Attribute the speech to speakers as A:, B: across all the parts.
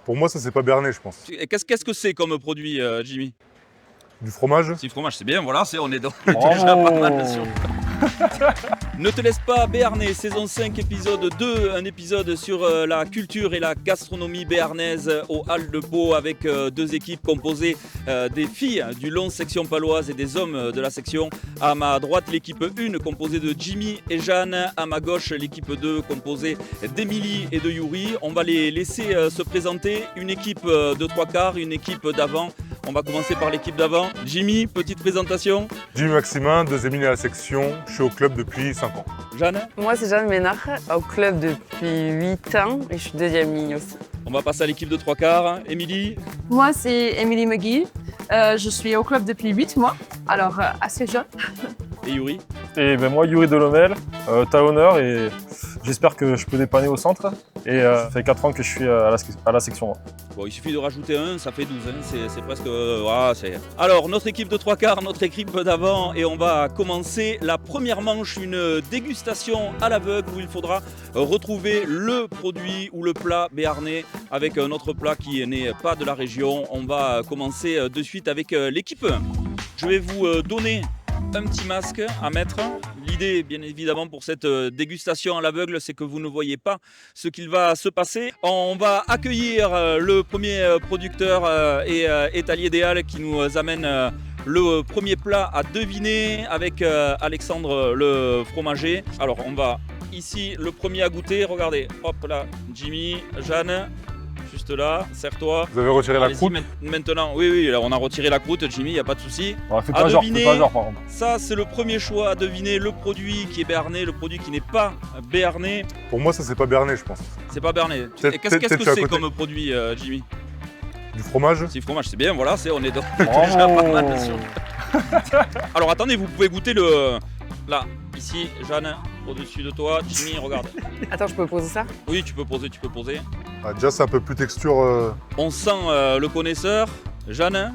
A: Pour moi, ça c'est pas Béarnais, je pense.
B: Et qu'est-ce que c'est comme produit, Jimmy?
A: Du fromage?
B: Si fromage, c'est bien, voilà, on est déjà pas mal sur. Ne te laisse pas béarnais, saison 5, épisode 2, un épisode sur la culture et la gastronomie béarnaise au Halles de Pau avec deux équipes composées des filles du long section paloise et des hommes de la section. À ma droite, l'équipe 1 composée de Jimmy et Jeanne. À ma gauche, l'équipe 2 composée d'Emilie et de Yuri. On va les laisser se présenter. Une équipe de 3/4, une équipe d'avant. On va commencer par l'équipe d'avant. Jimmy, petite présentation.
A: Jimmy Maximin, deuxième ligne à la section. Je suis au club depuis 5 ans.
B: Jeanne.
C: Moi, c'est Jeanne Ménard, au club depuis 8 ans et je suis deuxième ligne aussi.
B: On va passer à l'équipe de 3/4. Émilie.
D: Moi, c'est Émilie McGee. Je suis au club depuis 8 mois, alors assez jeune.
B: Et Yuri.
E: Et ben moi, Yuri Delomel, talonneur, et j'espère que je peux dépanner au centre. Et ça fait 4 ans que je suis à la section.
B: Bon, il suffit de rajouter un, ça fait 12. Hein. C'est presque. Voilà, Alors, notre équipe de 3/4, notre équipe d'avant, et on va commencer la première manche, une dégustation à l'aveugle où il faudra retrouver le produit ou le plat béarnais avec notre plat qui n'est pas de la région. On va commencer de suite avec l'équipe 1. Je vais vous donner un petit masque à mettre. L'idée, bien évidemment, pour cette dégustation à l'aveugle, c'est que vous ne voyez pas ce qu'il va se passer. On va accueillir le premier producteur et étalier des Halles qui nous amène le premier plat à deviner avec Alexandre le fromager. Alors, on va ici, le premier à goûter. Regardez, hop là, Jimmy, Jeanne. Juste là, serre-toi.
A: Vous avez retiré la croûte?
B: Maintenant, oui, là, on a retiré la croûte, Jimmy, il n'y a pas de souci.
E: Ouais, fais pas genre par contre.
B: Ça, c'est le premier choix à deviner, le produit qui est béarnais, le produit qui n'est pas béarnais.
A: Pour moi, ça c'est pas Béarnais, je pense.
B: C'est pas béarnais.
A: Peut-être-
B: Et qu'est-ce
A: peut-être
B: que
A: tu es à
B: c'est
A: côté.
B: comme produit, Jimmy?
A: Du fromage?
B: Si fromage, c'est bien, voilà, on est déjà pas mal sur. Alors attendez, vous pouvez goûter le. Là, ici, Jeanne, au-dessus de toi. Jimmy, regarde.
C: Attends, je peux poser ça?
B: Oui, tu peux poser.
A: Ah, déjà, c'est un peu plus texture.
B: On sent le connaisseur. Jeanne.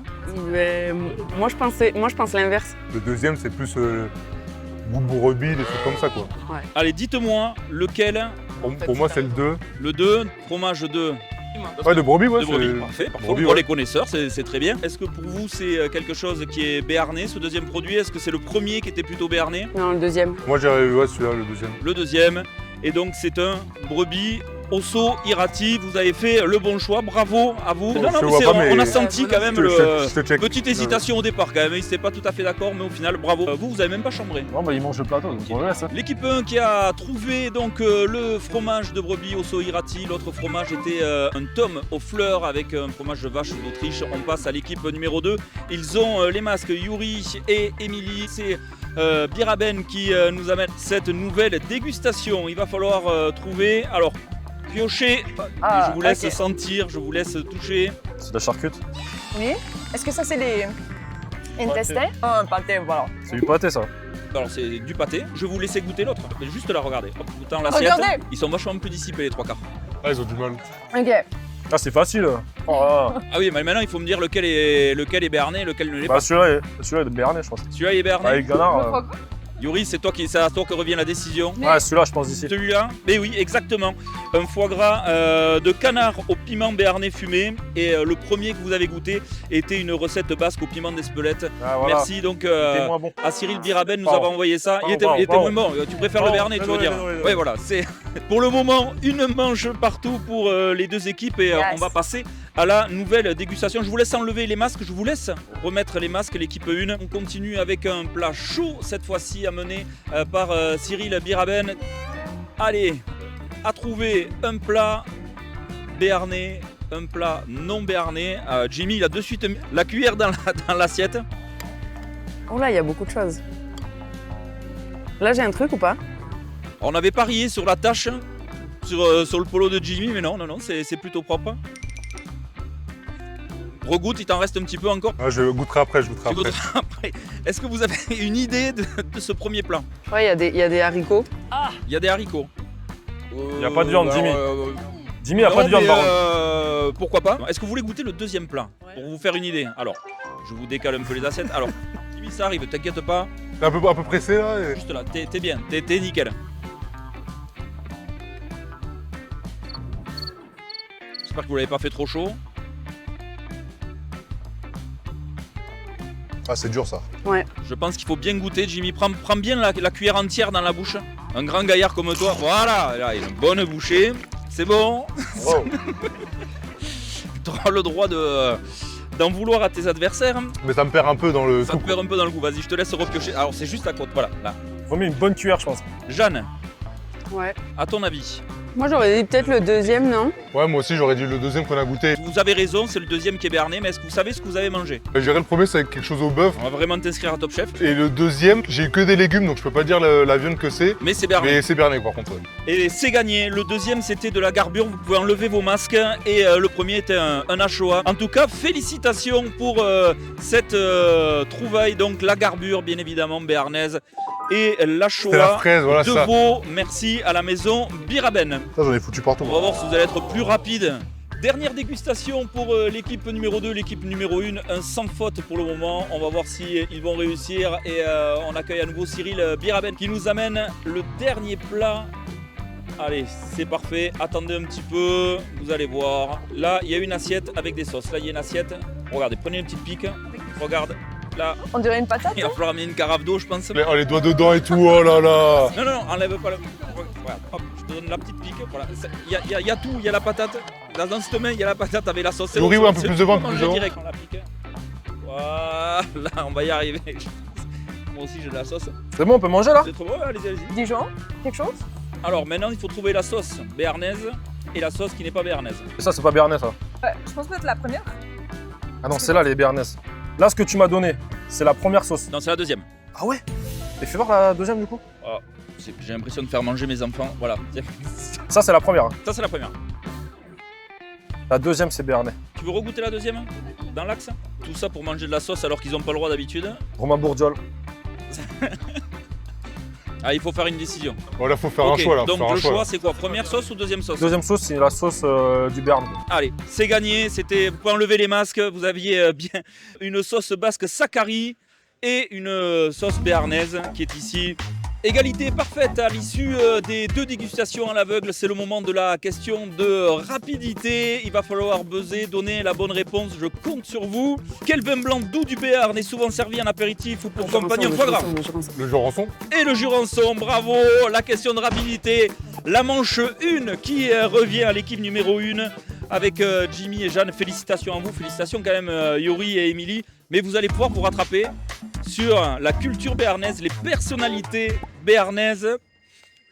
C: Moi, je pense l'inverse.
A: Le deuxième, c'est plus goût de brebis, des trucs comme ça, quoi.
B: Allez, dites-moi lequel.
A: Pour moi, c'est le 2.
B: Le 2, fromage 2.
A: Ouais, de brebis, ouais.
B: De brebis, parfait.
A: Brebis,
B: Pour
A: ouais.
B: les connaisseurs, c'est très bien. Est-ce que pour vous, c'est quelque chose qui est béarnais, ce deuxième produit? Est-ce que c'est le premier qui était plutôt béarnais?
C: Non, le deuxième.
A: Moi, j'irais, ouais, celui-là, le deuxième.
B: Le deuxième. Et donc, c'est un brebis Osso Irati. Vous avez fait le bon choix. Bravo à vous.
A: Bon,
B: Non,
A: je
B: mais
A: vois pas, mais-
B: on a senti quand même
A: Je te check.
B: petite hésitation au départ quand même. Ils n'étaient pas tout à fait d'accord, mais au final, bravo. Vous avez même pas chambré.
E: Non, bah il mange le plateau, donc on le laisse. Hein.
B: L'équipe 1 qui a trouvé donc le fromage de brebis Osso Irati. L'autre fromage était un tome aux fleurs avec un fromage de vache d'Autriche. On passe à l'équipe numéro 2. Ils ont les masques Yuri et Émilie. C'est Biraben qui nous amène cette nouvelle dégustation. Il va falloir trouver. Alors, piocher. Je vous laisse
C: ok.
B: sentir, je vous laisse toucher.
E: C'est de la charcute.
D: Oui. Est-ce que ça, c'est des intestins?
C: Un pâté, voilà.
E: C'est du pâté ça.
B: Alors c'est du pâté. Je vais vous laisser goûter l'autre. Mais juste là, regardez. Hop, goûtant l'assiette.
D: Regardez.
B: Ils sont vachement plus dissipés les 3/4.
A: Ah, ils ont du mal.
D: Ok.
E: Ah, c'est facile. Oh là là.
B: Ah oui, mais maintenant il faut me dire lequel est béarnais, lequel ne l'est
E: Bah
B: pas.
E: celui-là est de Béarnais, je pense.
B: Celui-là il est béarnais.
E: Avec Ganard.
B: Yuri, c'est à toi que revient la décision.
E: Ouais, celui-là, je pense d'ici.
B: Celui-là, mais oui, exactement. Un foie gras de canard au piment béarnais fumé. Et le premier que vous avez goûté était une recette basque au piment d'Espelette.
E: Ah, voilà.
B: Merci donc
E: C'était moins bon.
B: à Cyril Biraben, nous
E: Pardon.
B: avons envoyé ça. Il était
E: Pardon.
B: moins bon. Tu préfères le
E: Pardon.
B: béarnais, tu veux dire.
E: Désolé.
B: Oui, voilà. C'est pour le moment une manche partout pour les deux équipes et
D: Yes.
B: on va passer à la nouvelle dégustation. Je vous laisse enlever les masques, je vous laisse remettre les masques, l'équipe 1. On continue avec un plat chaud, cette fois-ci amené par Cyril Biraben. Allez, à trouver un plat béarnais, un plat non béarnais. Jimmy, il a de suite mis la cuillère dans l'assiette.
C: Oh là, il y a beaucoup de choses. Là, j'ai un truc ou pas?
B: On avait parié sur la tâche, sur le polo de Jimmy, mais non, c'est plutôt propre. Regoute, il t'en reste un petit peu encore.
A: Ah, je goûterai après,
B: Tu goûteras après. Est-ce que vous avez une idée de ce premier plat?
C: Ouais, il y a des haricots.
B: Il y a des haricots.
E: Il y a pas de viande, Jimmy. Jimmy, il n'y a
B: non,
E: pas de viande,
B: mais,
E: par contre.
B: pourquoi pas? Est-ce que vous voulez goûter le deuxième plat? Pour vous faire une idée. Alors, je vous décale un peu les assiettes. Alors, Jimmy, ça arrive, t'inquiète pas.
A: T'es un peu pressé là et...
B: Juste là, t'es bien, t'es nickel. J'espère que vous l'avez pas fait trop chaud.
A: Ah, c'est dur ça.
B: Je pense qu'il faut bien goûter, Jimmy. Prends bien la cuillère entière dans la bouche. Un grand gaillard comme toi. Voilà, là, une bonne bouchée. C'est bon.
A: Oh.
B: Tu auras le droit d'en vouloir à tes adversaires.
A: Mais ça me perd un peu dans le
B: Ça
A: tout.
B: te perd un peu dans le goût. Vas-y, je te laisse repiocher. Alors, c'est juste à côté. Voilà, là.
E: Remets une bonne cuillère, je pense.
B: Jeanne,
C: Ouais.
B: à ton avis?
C: Moi, j'aurais dit peut-être le deuxième, non?
A: Ouais, moi aussi j'aurais dit le deuxième qu'on a goûté.
B: Vous avez raison, c'est le deuxième qui est béarnais, mais est-ce que vous savez ce que vous avez mangé?
A: Je dirais le premier, c'est quelque chose au bœuf.
B: On va vraiment t'inscrire à Top Chef.
A: Et le deuxième, j'ai eu que des légumes, donc je peux pas dire la viande que c'est.
B: Mais c'est béarnais.
A: Mais c'est berné par contre. Ouais.
B: Et c'est gagné. Le deuxième, c'était de la garbure. Vous pouvez enlever vos masques. Et le premier était un HOA. En tout cas, félicitations pour cette trouvaille. Donc, la garbure, bien évidemment, béarnaise. Et
A: C'est la
B: l'HOA
A: fraise, voilà
B: de
A: ça.
B: Vaud. Merci à la maison Biraben.
A: Ça, j'en ai foutu partout.
B: On va voir si vous allez être plus rapide. Dernière dégustation pour l'équipe numéro 2, l'équipe numéro 1. Un sans faute pour le moment. On va voir si ils vont réussir. Et on accueille à nouveau Cyril Biraben qui nous amène le dernier plat. Allez, c'est parfait. Attendez un petit peu. Vous allez voir. Là, il y a une assiette avec des sauces. Là, il y a une assiette. Regardez, prenez une petite pique. Regarde. Là,
D: On dirait une patate.
B: il va falloir amener une carafe d'eau, je pense.
A: Les doigts dedans et tout, oh là là.
B: Non, non, enlève pas le. Voilà, hop, je te donne la petite pique. Voilà. Il y a tout, il y a la patate. Dans cette main, il y a la patate avec la sauce. C'est
A: Yuri,
B: bon,
A: ouais, un peu
B: c'est
A: plus
B: tout
A: devant, un peu
B: mangé
A: plus devant.
B: direct, on la pique. Voilà, on va y arriver. Moi aussi, j'ai de la sauce.
E: C'est bon, on peut manger là?
B: C'est trop bon, allez-y, allez-y.
D: Dijon, quelque chose?
B: Alors maintenant, il faut trouver la sauce béarnaise et la sauce qui n'est pas béarnaise.
E: Et ça, c'est pas béarnais, ça.
D: Je pense peut-être la première.
E: Ah non, c'est là les béarnaises. Là, ce que tu m'as donné, c'est la première sauce.
B: Non, c'est la deuxième.
E: Ah ouais? Et fais voir la deuxième du coup.
B: J'ai l'impression de faire manger mes enfants. Voilà.
E: Ça, c'est la première. Hein.
B: Ça, c'est la première.
E: La deuxième, c'est béarnais.
B: Tu veux regoûter la deuxième? Dans l'axe? Tout ça pour manger de la sauce alors qu'ils n'ont pas le droit d'habitude.
E: Romain Bourdiol.
B: Ah, il faut faire une décision.
A: Voilà, faut faire
B: Ok,
A: un choix là. faut
B: donc
A: faire un
B: le
A: choix,
B: choix,
A: là.
B: c'est quoi? Première sauce ou deuxième sauce?
E: Deuxième sauce, c'est la sauce du Béarn.
B: Allez, c'est gagné. C'était, vous pouvez enlever les masques. Vous aviez bien une sauce basque Sakari et une sauce béarnaise qui est ici. Égalité parfaite à l'issue des deux dégustations à l'aveugle. C'est le moment de la question de rapidité. Il va falloir buzzer, donner la bonne réponse. Je compte sur vous. Quel vin blanc doux du Béarn est souvent servi en apéritif ou pour accompagner un foie gras?
A: Le Jurançon.
B: Et le Jurançon, bravo. La question de rapidité. La manche 1 qui revient à l'équipe numéro 1 avec Jimmy et Jeanne. Félicitations à vous. Félicitations quand même Yuri et Émilie. Mais vous allez pouvoir vous rattraper sur la culture béarnaise, les personnalités béarnaises.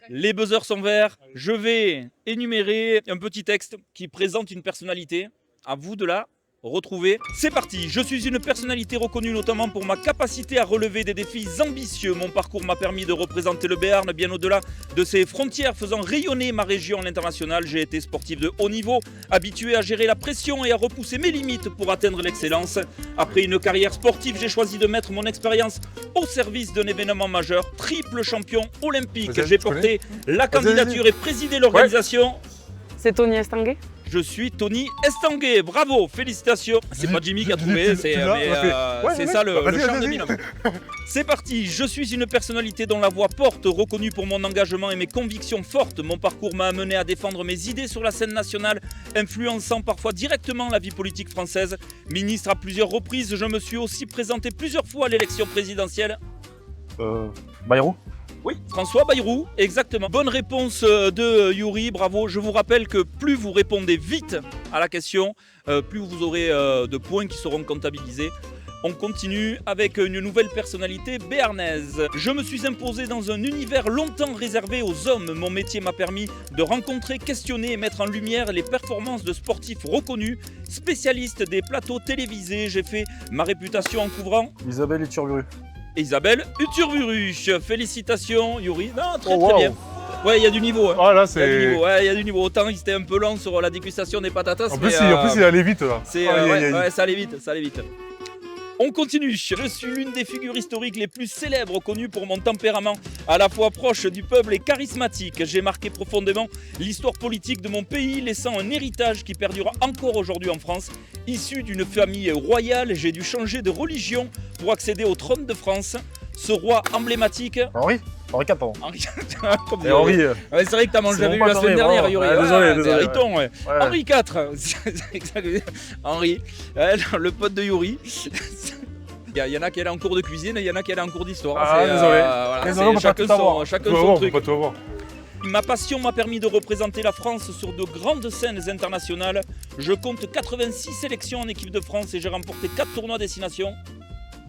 B: Les buzzers sont verts. Je vais énumérer un petit texte qui présente une personnalité. À vous de la retrouver. C'est parti. Je suis une personnalité reconnue notamment pour ma capacité à relever des défis ambitieux. Mon parcours m'a permis de représenter le Béarn bien au-delà de ses frontières, faisant rayonner ma région à l'international. J'ai été sportif de haut niveau, habitué à gérer la pression et à repousser mes limites pour atteindre l'excellence. Après une carrière sportive, j'ai choisi de mettre mon expérience au service d'un événement majeur. Triple champion olympique.
A: Vas-y,
B: J'ai
A: tu
B: porté la
A: Vas-y,
B: candidature et présidé l'organisation.
C: C'est Tony Estanguet?
B: Je suis Tony Estanguet, bravo, félicitations. C'est pas Jimmy qui a trouvé, c'est
A: tu l'as,
B: mais,
A: on l'a fait. Ouais,
B: c'est
A: ouais,
B: ça le
A: vas-y,
B: charme de
A: vas-y.
B: binôme. C'est parti, je suis une personnalité dont la voix porte, reconnue pour mon engagement et mes convictions fortes. Mon parcours m'a amené à défendre mes idées sur la scène nationale, influençant parfois directement la vie politique française. Ministre à plusieurs reprises, je me suis aussi présenté plusieurs fois à l'élection présidentielle.
E: Bayrou.
B: Oui, François Bayrou, exactement. Bonne réponse de Yuri, bravo. Je vous rappelle que plus vous répondez vite à la question, plus vous aurez de points qui seront comptabilisés. On continue avec une nouvelle personnalité béarnaise. Je me suis imposé dans un univers longtemps réservé aux hommes. Mon métier m'a permis de rencontrer, questionner et mettre en lumière les performances de sportifs reconnus, spécialistes des plateaux télévisés. J'ai fait ma réputation en couvrant
E: Isabelle Iturburu.
B: Isabelle Uturburu. Félicitations, Yuri. Non, très
A: Oh,
B: très
A: wow.
B: bien. Ouais, il y a du niveau. Hein.
A: Ah là,
B: Il y a du
A: c'est.
B: niveau. Ouais, il y a du niveau. Autant il était un peu lent sur la dégustation des patatas.
A: En plus,
B: mais,
A: il allait vite là.
B: c'est,
A: Aïe, aïe,
B: ouais,
A: aïe.
B: ouais, ça allait vite, ça allait vite. On continue. Je suis l'une des figures historiques les plus célèbres, connues pour mon tempérament à la fois proche du peuple et charismatique. J'ai marqué profondément l'histoire politique de mon pays, laissant un héritage qui perdure encore aujourd'hui en France. Issu d'une famille royale, j'ai dû changer de religion pour accéder au trône de France. Ce roi emblématique,
E: Henri. Henri IV, pardon.
B: Henri comme
E: Et Henri,
B: ouais, c'est vrai que t'as mangé
E: c'est
B: vu
E: bon,
B: la
E: pas
B: semaine
E: Henri,
B: dernière,
E: vraiment.
B: Yuri.
E: Ouais, désolé, désolé,
B: C'est
E: ouais.
B: Riton, ouais.
E: ouais.
B: Henri IV. C'est exact. Henri, le pote de Yuri. Il y en a qui allaient en cours de cuisine, il y en a qui allaient en cours d'histoire.
E: Ah,
B: C'est,
E: désolé.
B: voilà,
E: Désolé,
B: c'est
E: on peut pas
B: chacun
E: tout avoir.
B: chacun
A: Tu vas
B: son
A: voir, on
B: truc.
A: peut pas tout avoir.
B: Ma passion m'a permis de représenter la France sur de grandes scènes internationales. Je compte 86 sélections en équipe de France et j'ai remporté 4 tournois destination.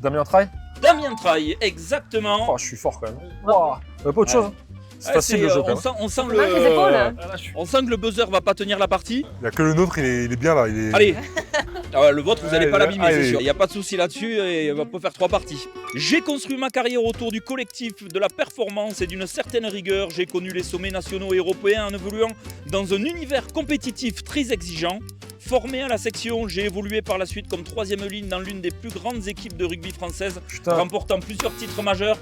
E: Damien Traille.
B: Damien Traille, exactement.
E: Oh, je suis fort quand même. Wow. Pas autre chose. Hein. C'est
B: Ouais,
E: facile le jeu quand
B: on
E: même.
B: sent, on sent
C: On marque les épaules.
B: on sent que le buzzer va pas tenir la partie.
A: Il n'y a que le nôtre, il est bien là. Il est...
B: Allez, ah, le vôtre, vous n'allez pas l'abîmer, c'est
A: allez.
B: sûr. Il n'y a pas de souci là-dessus et on peut faire 3 parties. J'ai construit ma carrière autour du collectif, de la performance et d'une certaine rigueur. J'ai connu les sommets nationaux et européens en évoluant dans un univers compétitif très exigeant. Formé à la section, j'ai évolué par la suite comme 3e ligne dans l'une des plus grandes équipes de rugby françaises,
E: Putain,
B: remportant plusieurs titres majeurs.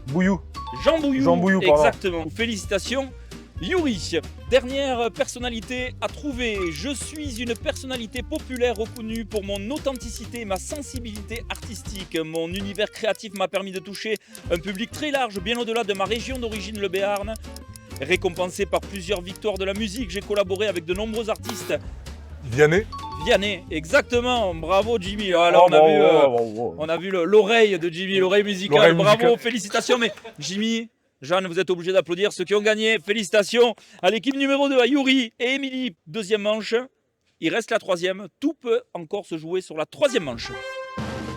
E: Bouillou.
B: Jean Bouillou,
E: Jean Bouillou, pardon.
B: exactement. Félicitations. Yuri, dernière personnalité à trouver. Je suis une personnalité populaire reconnue pour mon authenticité et ma sensibilité artistique. Mon univers créatif m'a permis de toucher un public très large, bien au-delà de ma région d'origine, le Béarn. Récompensé par plusieurs victoires de la musique, j'ai collaboré avec de nombreux artistes.
A: Vianney.
B: Vianney, exactement. Bravo Jimmy. Alors on a vu l'oreille de Jimmy, l'oreille musicale.
A: L'oreille
B: Bravo,
A: musicale.
B: félicitations. Mais Jimmy, Jeanne, vous êtes obligés d'applaudir ceux qui ont gagné. Félicitations à l'équipe numéro 2, à Yuri et Émilie. 2e manche. Il reste la 3e. Tout peut encore se jouer sur la 3e manche.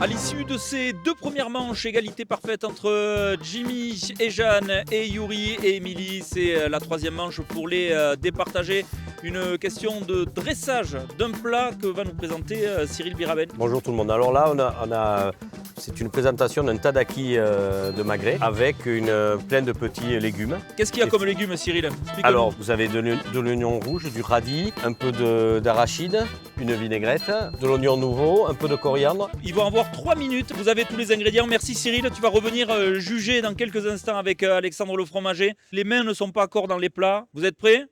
B: À l'issue de ces 2 premières manches, égalité parfaite entre Jimmy et Jeanne et Yuri et Émilie. C'est la 3e manche pour les départager. Une question de dressage d'un plat que va nous présenter Cyril Biraben.
F: Bonjour tout le monde. Alors là, c'est une présentation d'un tadaki de magret avec plein de petits légumes.
B: Qu'est-ce qu'il y a comme légumes, Cyril? Explique-nous.
F: Alors, vous avez de l'oignon rouge, du radis, un peu d'arachide, une vinaigrette, de l'oignon nouveau, un peu de coriandre.
B: Ils vont avoir 3 minutes. Vous avez tous les ingrédients. Merci Cyril. Tu vas revenir juger dans quelques instants avec Alexandre le fromager. Les mains ne sont pas encore dans les plats. Vous êtes prêts?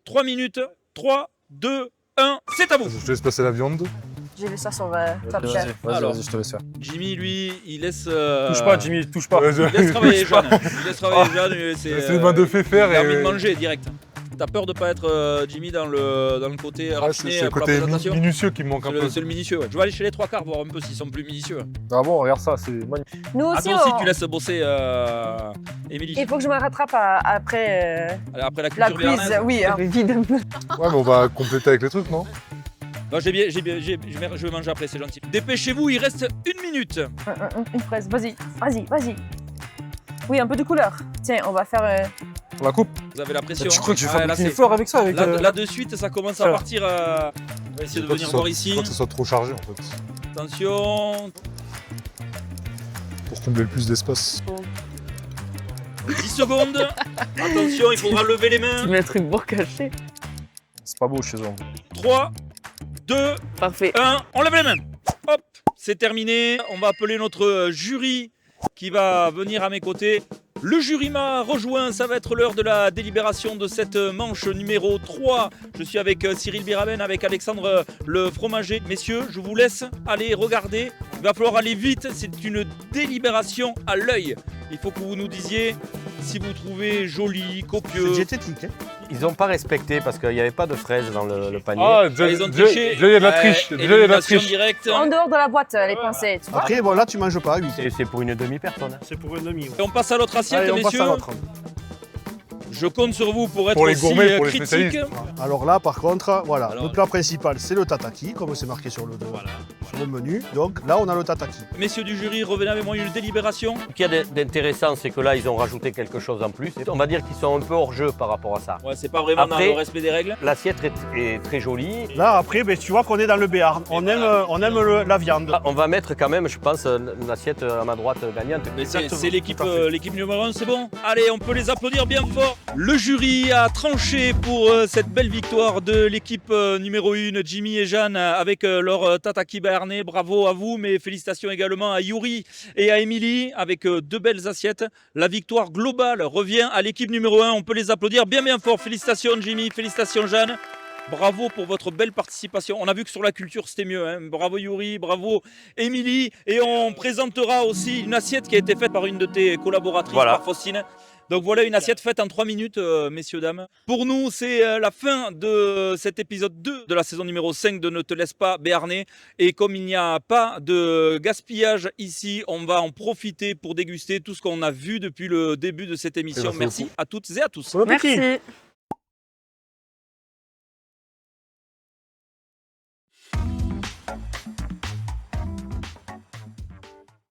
B: 3 minutes. 3, 2, 1. C'est à vous.
A: Je te laisse passer la viande.
C: J'ai vu ça sur Top
E: Vas-y,
C: Chef.
B: Alors.
E: vas-y, je te laisse faire.
B: Jimmy, lui, il laisse...
E: Touche pas, Jimmy, touche pas.
A: Ouais,
B: Il laisse travailler Jeanne. Il laisse travailler Jeanne.
A: C'est une main de fait faire.
B: Il a
A: et-
B: envie de manger direct. T'as peur de pas être Jimmy dans le côté
A: Ah,
B: raffiné
A: c'est le
B: pour la
A: côté
B: présentation?
A: minutieux qui me manque un peu.
B: C'est le minutieux. Ouais. Je vais aller chez les 3 quarts voir un peu s'ils sont plus minutieux.
E: Ah bon, regarde ça, c'est magnifique.
C: Nous
B: Ah,
C: aussi,
B: toi aussi,
C: on-
B: tu laisses bosser Émilie.
C: il faut que je me rattrape après
B: Après la
C: la
B: culture
C: quiz.
B: béarnaise.
C: Oui, vide.
A: Ouais, mais on va compléter avec les trucs, non?
B: Non, je vais manger après, c'est gentil. Dépêchez-vous, il reste 1 minute.
C: Une fraise, vas-y. Oui, un peu de couleur. Tiens, on va faire...
E: On la coupe.
B: Vous avez la pression.
E: Tu crois que je vais
B: Ouais, là,
E: fabriquer une
B: c'est-
E: fleur avec ça avec,
B: là, de suite, ça commence à
E: ça.
B: partir. On va essayer de
A: Faut pas que
B: venir
A: ce soit-
B: voir ici.
A: faut pas que ce soit trop chargé en fait.
B: Attention.
A: Pour combler le plus d'espace.
B: 10 secondes. Attention, il faudra lever les mains.
C: Tu mets un truc pour cacher.
E: C'est pas beau chez eux.
B: 3, 2,
C: Parfait.
B: 1. On lève les mains. Hop, c'est terminé. On va appeler notre jury qui va venir à mes côtés. Le jury m'a rejoint, ça va être l'heure de la délibération de cette manche numéro 3. Je suis avec Cyril Biraben, avec Alexandre le fromager. Messieurs, je vous laisse aller regarder. Il va falloir aller vite, c'est une délibération à l'œil. Il faut que vous nous disiez si vous trouvez joli, copieux.
G: C'est diététique. Hein.
F: Ils n'ont pas respecté parce qu'il n'y avait pas de fraises dans le panier.
A: Ah,
B: Ah, ils ont triché.
A: déjà il y a de la triche. Déjà il y a de la
B: Élimination
A: triche.
B: directe.
C: En dehors de la boîte, les pensées, tu vois.
G: Après, bon, là, tu manges pas à 8.
F: C'est pour une demi-personne. hein.
G: C'est pour une demi.
B: Et on passe à l'autre assiette,
G: Allez, on passe
B: messieurs.
G: à l'autre.
B: Je compte sur vous pour être
A: Pour les
B: aussi
A: gourmets, pour les
B: critique.
A: spécialistes.
G: Alors là, par contre, voilà,
B: Alors,
G: le plat principal, c'est le tataki, comme c'est marqué sur le menu. Donc là, on a le tataki.
B: Messieurs du jury, revenez avec moi une délibération.
F: Ce qu'il y a d'intéressant, c'est que là, ils ont rajouté quelque chose en plus. Et on va dire qu'ils sont un peu hors jeu par rapport à ça.
B: Ouais, c'est pas vraiment
F: Après-
B: dans le respect des règles.
F: L'assiette est très jolie.
G: Là, après, ben, tu vois qu'on est dans le Béarn. On aime la viande.
F: Ah, on va mettre quand même, je pense, une assiette à ma droite gagnante.
B: Mais
G: Exactement,
B: c'est l'équipe
G: tout à fait.
B: l'équipe numéro 1, c'est bon? Allez, on peut les applaudir bien fort. Le jury a tranché pour cette belle victoire de l'équipe numéro 1, Jimmy et Jeanne, avec leur tataki béarnais. Bravo à vous, mais félicitations également à Yuri et à Émilie, avec 2 belles assiettes. La victoire globale revient à l'équipe numéro 1. On peut les applaudir bien fort. Félicitations Jimmy, félicitations Jeanne. Bravo pour votre belle participation. On a vu que sur la culture, c'était mieux. Hein. Bravo Yuri, bravo Émilie. Et on présentera aussi une assiette qui a été faite par une de tes collaboratrices,
F: Voilà.
B: par Faustine. Donc voilà une assiette faite en 3 minutes, messieurs, dames. Pour nous, c'est la fin de cet épisode 2 de la saison numéro 5 de Ne te laisse pas béarner. Et comme il n'y a pas de gaspillage ici, on va en profiter pour déguster tout ce qu'on a vu depuis le début de cette émission.
E: Merci
B: Merci à toutes et à tous.
E: Bon appétit.
C: Merci.